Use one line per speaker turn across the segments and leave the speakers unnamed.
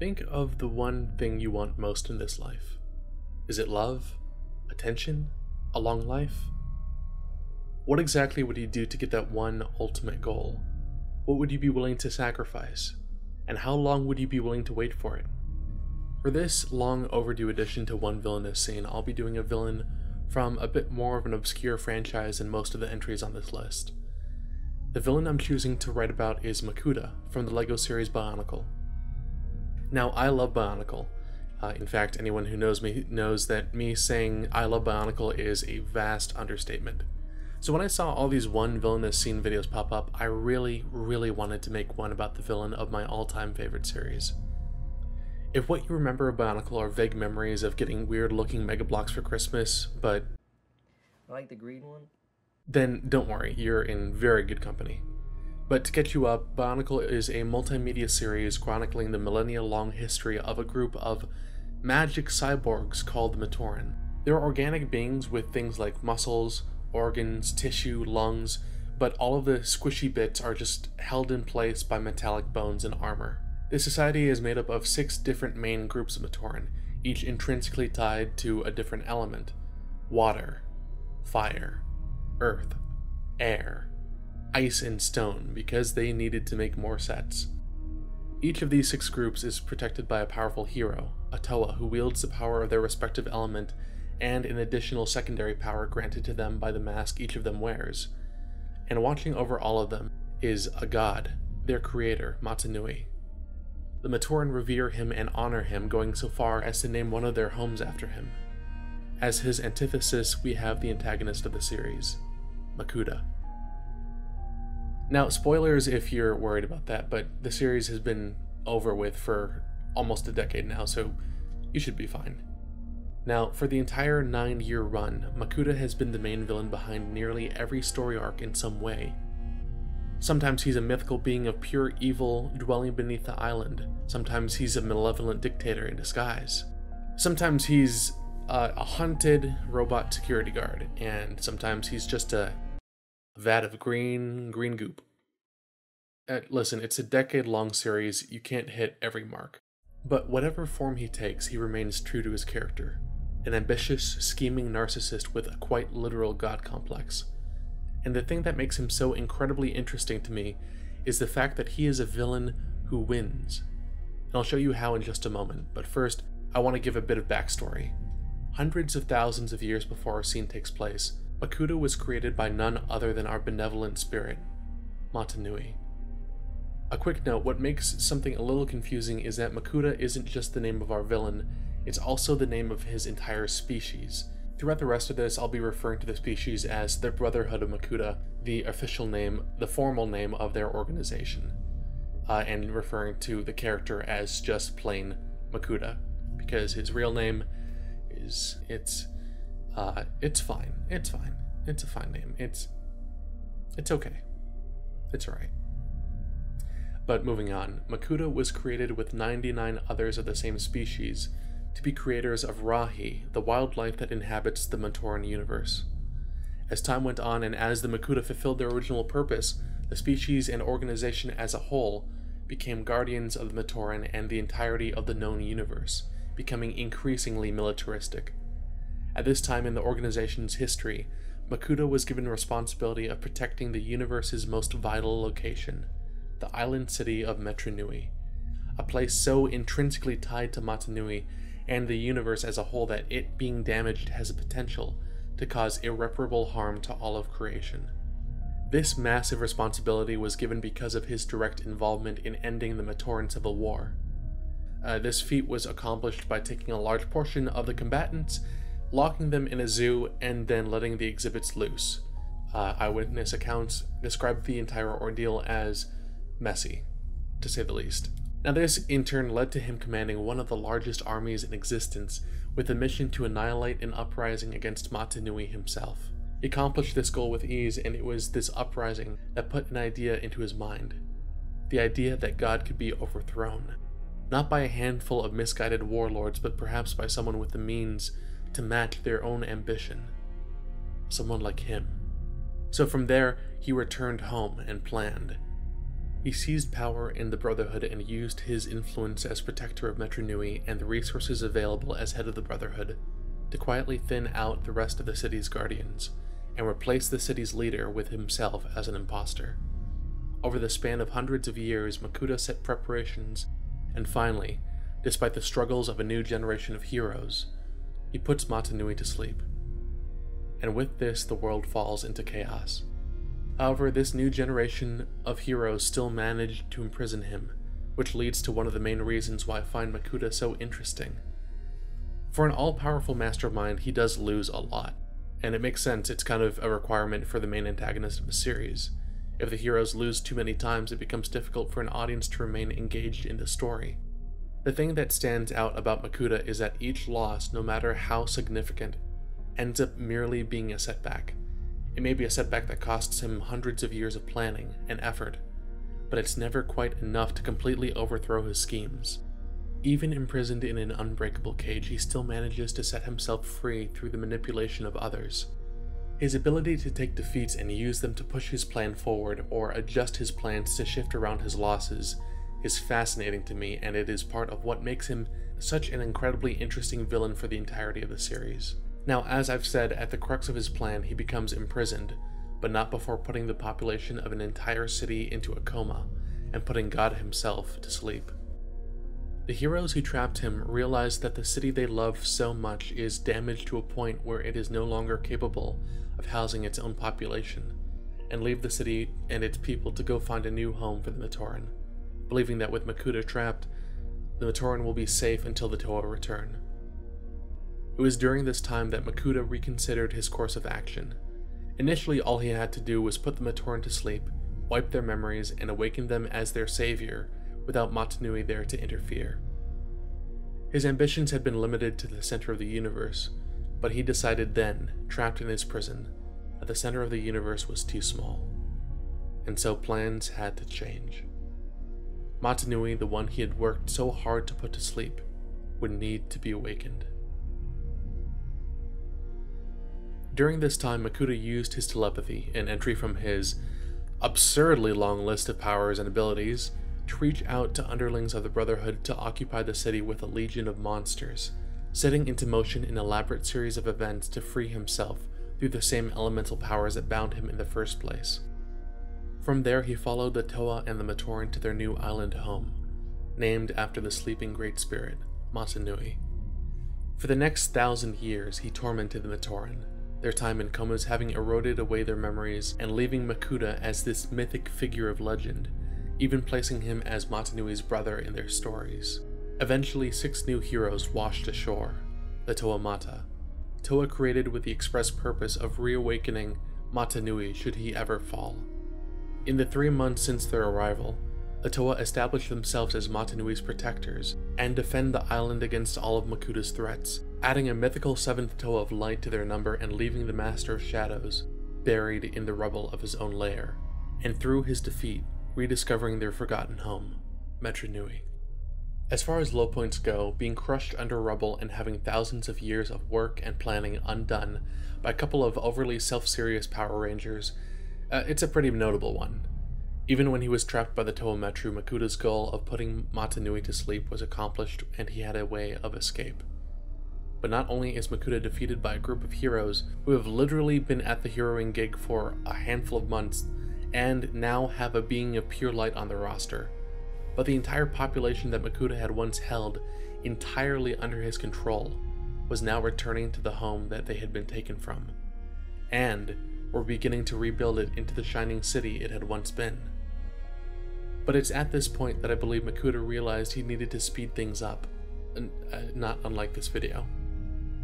Think of the one thing you want most in this life. Is it love? Attention? A long life? What exactly would you do to get that one ultimate goal? What would you be willing to sacrifice? And how long would you be willing to wait for it? For this long overdue addition to One Villainous scene, I'll be doing a villain from a bit more of an obscure franchise than most of the entries on this list. The villain I'm choosing to write about is Makuta from the LEGO series Bionicle. Now, I love Bionicle. In fact, anyone who knows me knows that me saying I love Bionicle is a vast understatement. So when I saw all these One Villainous scene videos pop up, I really wanted to make one about the villain of my all-time favorite series. If what you remember of Bionicle are vague memories of getting weird-looking Mega Bloks for Christmas, but...
I like the green one.
Then don't worry, you're in very good company. But to catch you up, Bionicle is a multimedia series chronicling the millennia-long history of a group of magic cyborgs called the Matoran. They're organic beings with things like muscles, organs, tissue, lungs, but all of the squishy bits are just held in place by metallic bones and armor. This society is made up of 6 different main groups of Matoran, each intrinsically tied to a different element: water, fire, earth, air, ice, and stone, because they needed to make more sets. Each of these 6 groups is protected by a powerful hero, a Toa, who wields the power of their respective element and an additional secondary power granted to them by the mask each of them wears. And watching over all of them is a god, their creator, Matanui. The Matoran revere him and honor him, going so far as to name one of their homes after him. As his antithesis, we have the antagonist of the series, Makuta. Now, spoilers if you're worried about that, but the series has been over with for almost a decade now, so you should be fine. Now, for the entire 9-year run, Makuta has been the main villain behind nearly every story arc in some way. Sometimes he's a mythical being of pure evil dwelling beneath the island. Sometimes he's a malevolent dictator in disguise. Sometimes he's a hunted robot security guard, and sometimes he's just a vat of green goop. Listen, it's a decade-long series, you can't hit every mark. But whatever form he takes, he remains true to his character. An ambitious, scheming narcissist with a quite literal god complex. And the thing that makes him so incredibly interesting to me is the fact that he is a villain who wins. And I'll show you how in just a moment, but first, I want to give a bit of backstory. Hundreds of thousands of years before our scene takes place, Makuta was created by none other than our benevolent spirit, Matanui. A quick note, what makes something a little confusing is that Makuta isn't just the name of our villain, it's also the name of his entire species. Throughout the rest of this, I'll be referring to the species as the Brotherhood of Makuta, the official name, the formal name of their organization, and referring to the character as just plain Makuta, because his real name is, it's fine. It's fine. It's a fine name. It's okay. It's alright. But moving on, Makuta was created with 99 others of the same species to be creators of Rahkshi, the wildlife that inhabits the Matoran universe. As time went on and as the Makuta fulfilled their original purpose, the species and organization as a whole became guardians of the Matoran and the entirety of the known universe, becoming increasingly militaristic. At this time in the organization's history, Makuta was given responsibility of protecting the universe's most vital location, the island city of Metru, a place so intrinsically tied to Matanui and the universe as a whole that it being damaged has a potential to cause irreparable harm to all of creation. This massive responsibility was given because of his direct involvement in ending the Matoran Civil War. This feat was accomplished by taking a large portion of the combatants, locking them in a zoo, and then letting the exhibits loose. Eyewitness accounts describe the entire ordeal as messy, to say the least. Now this in turn led to him commanding one of the largest armies in existence, with a mission to annihilate an uprising against Matanui himself. He accomplished this goal with ease, and it was this uprising that put an idea into his mind. The idea that God could be overthrown. Not by a handful of misguided warlords, but perhaps by someone with the means to match their own ambition. Someone like him. So from there, he returned home and planned. He seized power in the Brotherhood and used his influence as protector of Metru Nui and the resources available as head of the Brotherhood to quietly thin out the rest of the city's guardians and replace the city's leader with himself as an imposter. Over the span of hundreds of years, Makuta set preparations, and finally, despite the struggles of a new generation of heroes, he puts Mata Nui to sleep. And with this, the world falls into chaos. However, this new generation of heroes still managed to imprison him, which leads to one of the main reasons why I find Makuta so interesting. For an all-powerful mastermind, he does lose a lot, and it makes sense. It's kind of a requirement for the main antagonist of a series. If the heroes lose too many times, it becomes difficult for an audience to remain engaged in the story. The thing that stands out about Makuta is that each loss, no matter how significant, ends up merely being a setback. It may be a setback that costs him hundreds of years of planning and effort, but it's never quite enough to completely overthrow his schemes. Even imprisoned in an unbreakable cage, he still manages to set himself free through the manipulation of others. His ability to take defeats and use them to push his plan forward or adjust his plans to shift around his losses is fascinating to me, and it is part of what makes him such an incredibly interesting villain for the entirety of the series. Now, as I've said, at the crux of his plan, he becomes imprisoned, but not before putting the population of an entire city into a coma and putting God himself to sleep. The heroes who trapped him realize that the city they love so much is damaged to a point where it is no longer capable of housing its own population, and leave the city and its people to go find a new home for the Matoran, believing that with Makuta trapped, the Matoran will be safe until the Toa return. It was during this time that Makuta reconsidered his course of action. Initially, all he had to do was put the Matoran to sleep, wipe their memories, and awaken them as their savior, without Mata Nui there to interfere. His ambitions had been limited to the center of the universe, but he decided then, trapped in his prison, that the center of the universe was too small. And so plans had to change. Mata Nui, the one he had worked so hard to put to sleep, would need to be awakened. During this time, Makuta used his telepathy, an entry from his absurdly long list of powers and abilities, to reach out to underlings of the Brotherhood to occupy the city with a legion of monsters, setting into motion an elaborate series of events to free himself through the same elemental powers that bound him in the first place. From there, he followed the Toa and the Matoran to their new island home, named after the sleeping Great Spirit, Mata Nui. For the next 1,000 years, he tormented the Matoran, their time in comas having eroded away their memories and leaving Makuta as this mythic figure of legend, even placing him as Mata Nui's brother in their stories. Eventually, 6 new heroes washed ashore, the Toa Mata, Toa created with the express purpose of reawakening Mata Nui should he ever fall. In the 3 months since their arrival, the Toa established themselves as Mata Nui's protectors and defend the island against all of Makuta's threats, adding a mythical 7th Toa of light to their number and leaving the Master of Shadows buried in the rubble of his own lair, and through his defeat, rediscovering their forgotten home, Metru Nui. As far as low points go, being crushed under rubble and having thousands of years of work and planning undone by a couple of overly self-serious Power Rangers, it's a pretty notable one. Even when he was trapped by the Toa Metru, Makuta's goal of putting Mata Nui to sleep was accomplished and he had a way of escape. But not only is Makuta defeated by a group of heroes who have literally been at the heroing gig for a handful of months and now have a being of pure light on their roster, but the entire population that Makuta had once held entirely under his control was now returning to the home that they had been taken from, and were beginning to rebuild it into the shining city it had once been. But it's at this point that I believe Makuta realized he needed to speed things up, not unlike this video.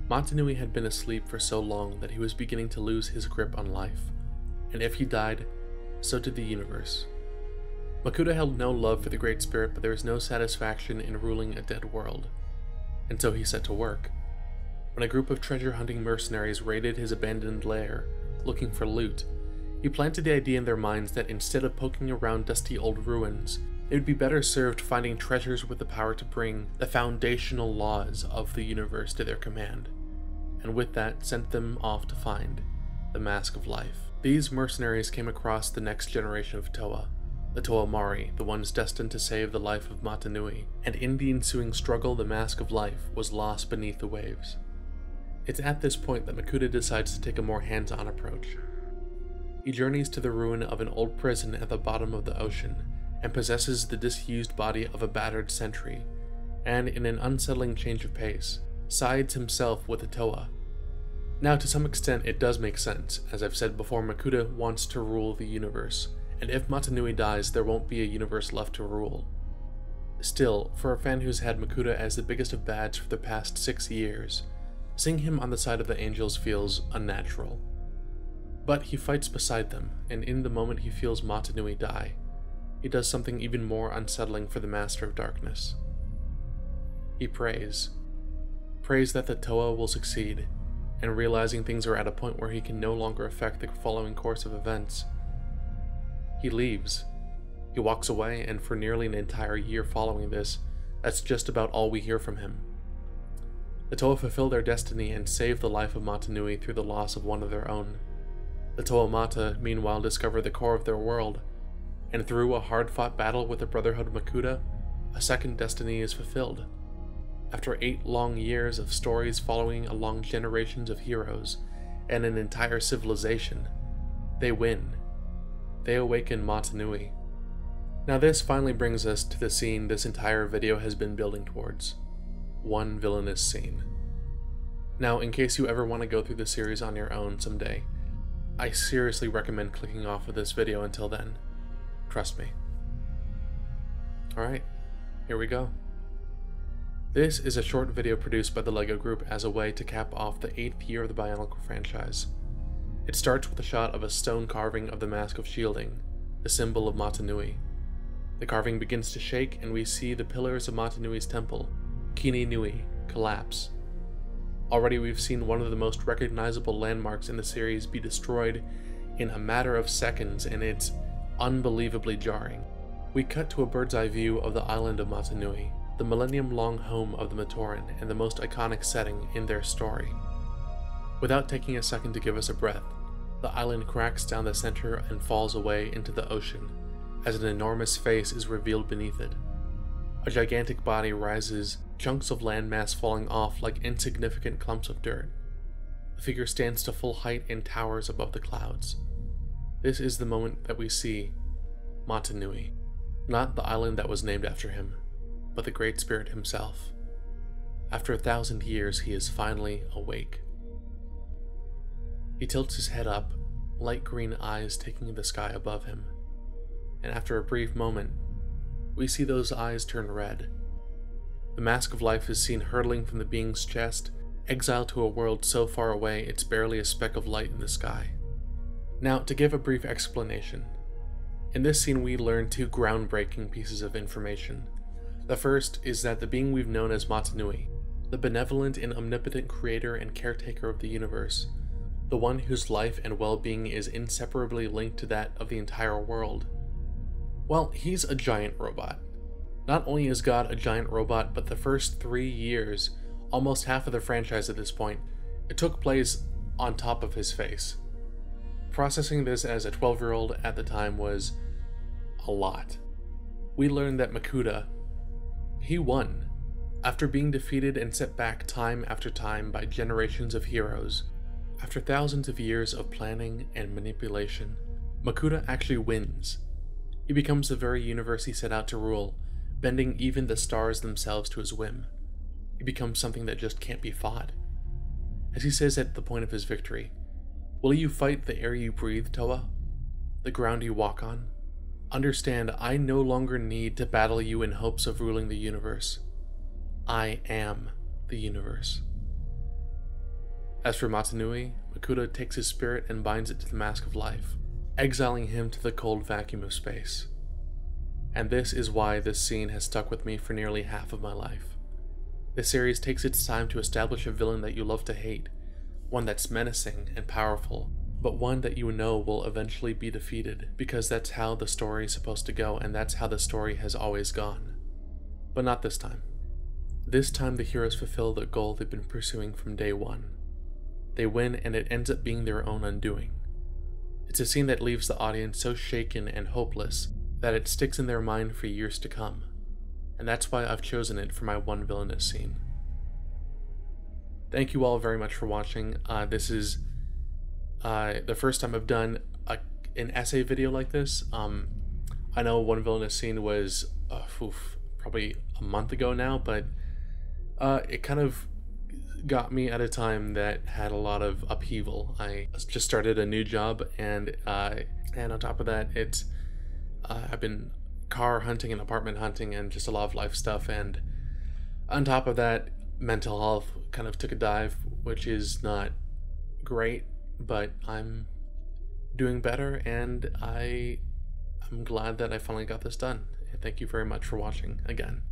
Mata Nui had been asleep for so long that he was beginning to lose his grip on life, and if he died, so did the universe. Makuta held no love for the Great Spirit, but there was no satisfaction in ruling a dead world, and so he set to work. When a group of treasure-hunting mercenaries raided his abandoned lair, looking for loot, he planted the idea in their minds that instead of poking around dusty old ruins, they would be better served finding treasures with the power to bring the foundational laws of the universe to their command, and with that sent them off to find the Mask of Life. These mercenaries came across the next generation of Toa, the Toamari, the ones destined to save the life of Matanui, and in the ensuing struggle the Mask of Life was lost beneath the waves. It's at this point that Makuta decides to take a more hands-on approach. He journeys to the ruin of an old prison at the bottom of the ocean, and possesses the disused body of a battered sentry, and in an unsettling change of pace, sides himself with the Toa. Now, to some extent it does make sense. As I've said before, Makuta wants to rule the universe, and if Matanui dies, there won't be a universe left to rule. Still, for a fan who's had Makuta as the biggest of bads for the past 6 years, seeing him on the side of the angels feels unnatural. But he fights beside them, and in the moment he feels Matanui die, he does something even more unsettling for the Master of Darkness. He prays that the Toa will succeed, and realizing things are at a point where he can no longer affect the following course of events, he leaves. He walks away, and for nearly an entire year following this, that's just about all we hear from him. The Toa fulfill their destiny and save the life of Matanui through the loss of one of their own. The Toa Mata, meanwhile, discover the core of their world, and through a hard-fought battle with the Brotherhood of Makuta, a second destiny is fulfilled. After 8 long years of stories following along generations of heroes and an entire civilization, they win. They awaken Matanui. Now this finally brings us to the scene this entire video has been building towards. One Villainous scene. Now, in case you ever want to go through the series on your own someday, I seriously recommend clicking off of this video until then. Trust me. Alright, here we go. This is a short video produced by the LEGO Group as a way to cap off the 8th year of the Bionicle franchise. It starts with a shot of a stone carving of the Mask of Shielding, the symbol of Matanui. The carving begins to shake, and we see the pillars of Matanui's temple, Kini Nui, collapse. Already we've seen one of the most recognizable landmarks in the series be destroyed in a matter of seconds, and it's unbelievably jarring. We cut to a bird's eye view of the island of Matanui, the millennium-long home of the Matoran and the most iconic setting in their story. Without taking a second to give us a breath, the island cracks down the center and falls away into the ocean, as an enormous face is revealed beneath it. A gigantic body rises, chunks of landmass falling off like insignificant clumps of dirt. The figure stands to full height and towers above the clouds. This is the moment that we see Matanui, not the island that was named after him, but the Great Spirit himself. After 1,000 years, he is finally awake. He tilts his head up, light green eyes taking the sky above him, and after a brief moment, we see those eyes turn red. The Mask of Life is seen hurtling from the being's chest, exiled to a world so far away it's barely a speck of light in the sky. Now, to give a brief explanation, in this scene we learn 2 groundbreaking pieces of information. The first is that the being we've known as Matanui, the benevolent and omnipotent creator and caretaker of the universe, the one whose life and well-being is inseparably linked to that of the entire world, well, he's a giant robot. Not only is God a giant robot, but the first 3 years, almost half of the franchise at this point, it took place on top of his face. Processing this as a 12-year-old at the time was a lot. We learned that Makuta, he won. After being defeated and set back time after time by generations of heroes, after thousands of years of planning and manipulation, Makuta actually wins. He becomes the very universe he set out to rule, bending even the stars themselves to his whim. He becomes something that just can't be fought. As he says at the point of his victory, "Will you fight the air you breathe, Toa? The ground you walk on? Understand, I no longer need to battle you in hopes of ruling the universe. I am the universe." As for Matanui, Makuta takes his spirit and binds it to the Mask of Life, exiling him to the cold vacuum of space. And this is why this scene has stuck with me for nearly half of my life. The series takes its time to establish a villain that you love to hate, one that's menacing and powerful, but one that you know will eventually be defeated, because that's how the story is supposed to go, and that's how the story has always gone. But not this time. This time the heroes fulfill the goal they've been pursuing from day one. They win, and it ends up being their own undoing. It's a scene that leaves the audience so shaken and hopeless that it sticks in their mind for years to come, and that's why I've chosen it for my one Villainous scene. Thank you all very much for watching. This is the first time I've done an essay video like this. I know one Villainous scene was probably a month ago now, but it kind of got me at a time that had a lot of upheaval. I just started a new job, and on top of that, it's I've been car hunting and apartment hunting and just a lot of life stuff, and on top of that, mental health kind of took a dive, which is not great, but I'm doing better, and I'm glad that I finally got this done. Thank you very much for watching again.